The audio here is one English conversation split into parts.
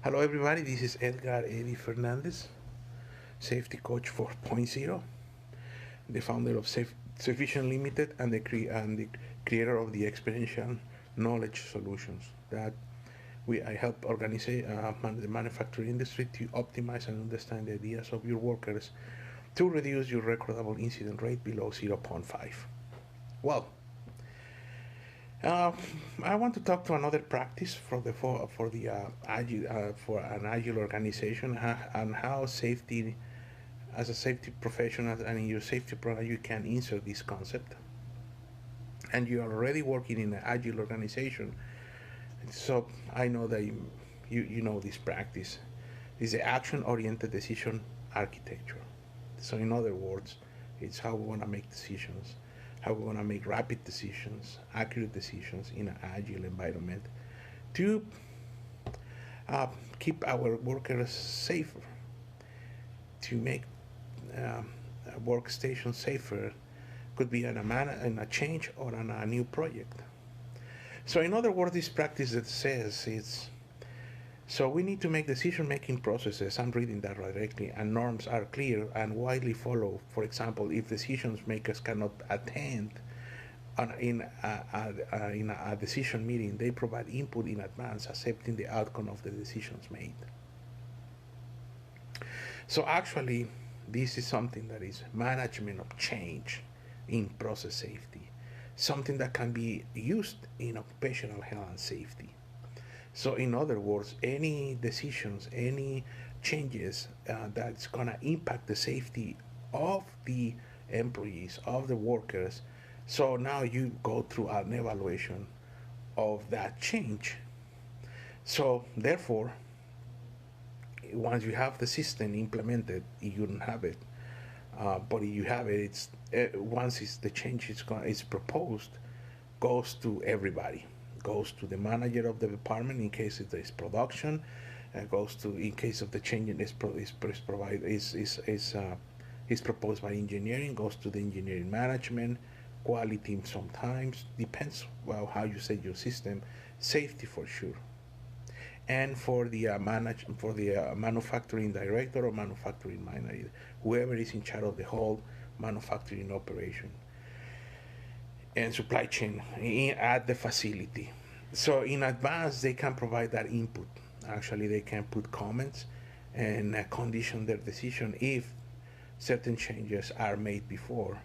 Hello, everybody. This is Edgar Eddie Fernandez, Safety Coach 4.0, the founder of Sufficient Limited and the creator of the Experiential Knowledge Solutions. That I help organize the manufacturing industry to optimize and understand the ideas of your workers to reduce your recordable incident rate below zero point 0.5. Well, uh, I want to talk to another practice for the agile for an agile organization and how safety as a safety professional and in your safety program you can insert this concept. And you are already working in an agile organization, so I know that you know this practice. It's the action-oriented decision architecture. So in other words, it's how we want to make decisions, how we want to make rapid decisions, accurate decisions in an agile environment to uh, keep our workers safer, to make a workstation safer, could be in a change or in a new project. So in other words, this practice that says it's so we need to make decision-making processes. I'm reading that directly, and norms are clear and widely followed. For example, if decision makers cannot attend in a decision meeting, they provide input in advance, accepting the outcome of the decisions made. So actually, this is something that is management of change in process safety, something that can be used in occupational health and safety. So in other words, any decisions, any changes that's gonna impact the safety of the employees, of the workers. So now you go through an evaluation of that change. So therefore, once you have the system implemented, you don't have it. But if you have it, the change is proposed, goes to everybody, goes to the manager of the department in case it is production, goes to in case of the change is proposed by engineering, goes to the engineering management, quality sometimes depends well how you set your system, safety for sure, and for the manufacturing director or manufacturing manager, whoever is in charge of the whole manufacturing operation and supply chain at the facility. So in advance, they can provide that input. Actually, they can put comments and condition their decision if certain changes are made before,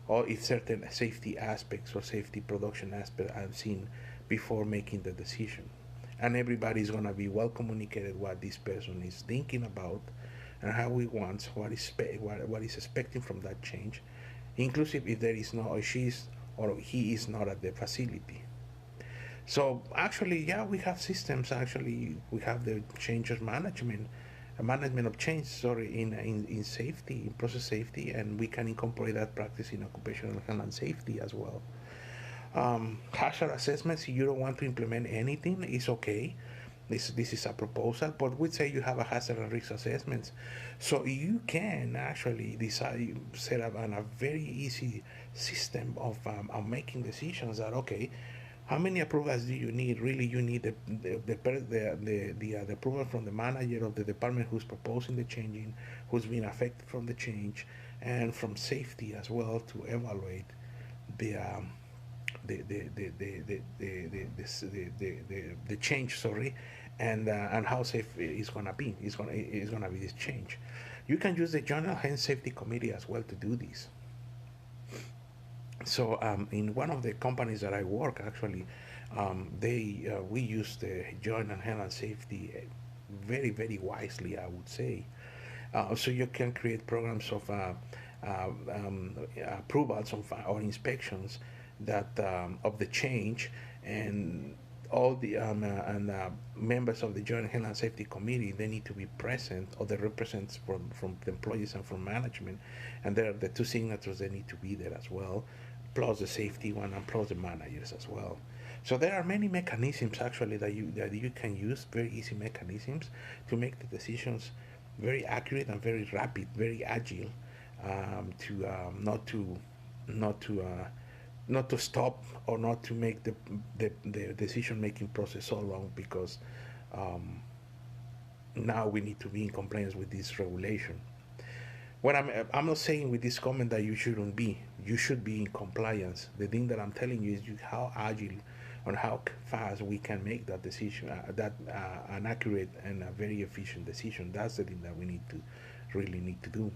or if certain safety aspects or safety production aspects are seen before making the decision. And everybody is going to be well communicated what this person is thinking about and how he wants, what is expecting from that change, inclusive if there is no, or she's or he is not at the facility. So actually, yeah, we have systems. Actually, we have the changes management of change. Sorry, in safety, in process safety, and we can incorporate that practice in occupational health and safety as well. Hazard assessments. If you don't want to implement anything, it's okay. This is a proposal, but we say you have a hazard and risk assessments, so you can actually decide set up a very easy system of making decisions that okay, how many approvals do you need? Really, you need the approval from the manager of the department who's proposing the changing, who's been affected from the change, and from safety as well to evaluate the the change. Sorry, and how safe it's gonna be. It's gonna be this change. You can use the General Health Safety Committee as well to do this. So in one of the companies that I work, actually, they we use the joint and health and safety very wisely, I would say. So you can create programs of approvals or inspections that of the change, and all the members of the joint health and safety committee, they need to be present, or they represent from the employees and from management, and there are the two signatures, they need to be there as well, plus the safety one and plus the managers as well. So there are many mechanisms actually that you can use, very easy mechanisms to make the decisions very accurate and very rapid, very agile, to not to not to stop or not to make the decision making process so long, because um, now we need to be in compliance with this regulation. What I'm not saying with this comment that you shouldn't be. You should be in compliance. The thing that I'm telling you is how agile and how fast we can make that decision, an accurate and a very efficient decision. That's the thing that we really need to do.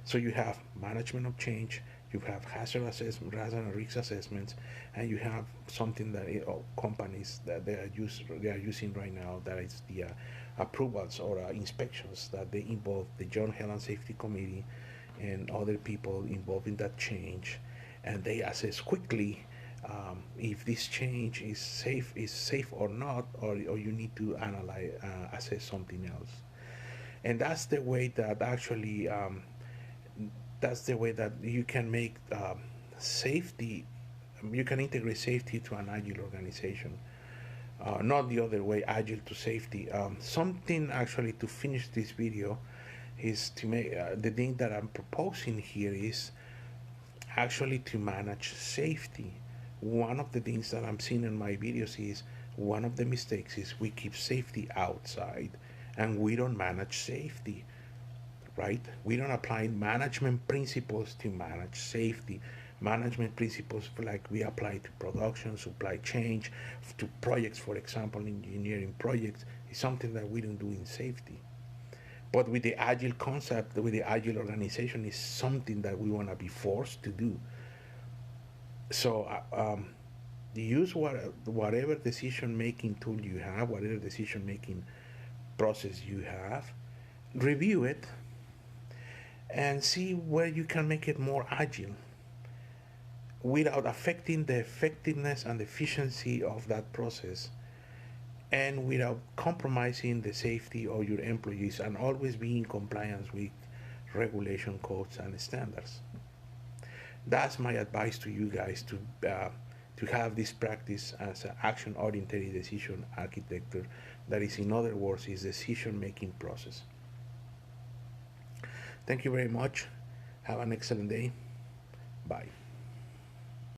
So you have management of change, you have hazard assessment, hazard and risk assessments, and you have something that companies that they are using right now, that is the approvals or inspections, that they involve the Joint Health and Safety Committee and other people involved in that change, and they assess quickly if this change is safe or not, or you need to analyze assess something else. And that's the way that actually that's the way that you can make safety, you can integrate safety to an agile organization, not the other way, agile to safety. Something actually to finish this video is to make the thing that I'm proposing here is actually to manage safety. One of the things that I'm seeing in my videos is one of the mistakes is we keep safety outside and we don't manage safety, right? We don't apply management principles to manage safety. Management principles like we apply to production, supply chain, to projects, for example, engineering projects, is something that we don't do in safety. But with the agile concept, with the agile organization, is something that we want to be forced to do. So use whatever decision-making tool you have, whatever decision-making process you have, review it, and see where you can make it more agile without affecting the effectiveness and efficiency of that process, and without compromising the safety of your employees, and always be in compliance with regulation codes and standards. That's my advice to you guys, to have this practice as an action-oriented decision architecture. That is, in other words, is decision-making process. Thank you very much. Have an excellent day. Bye.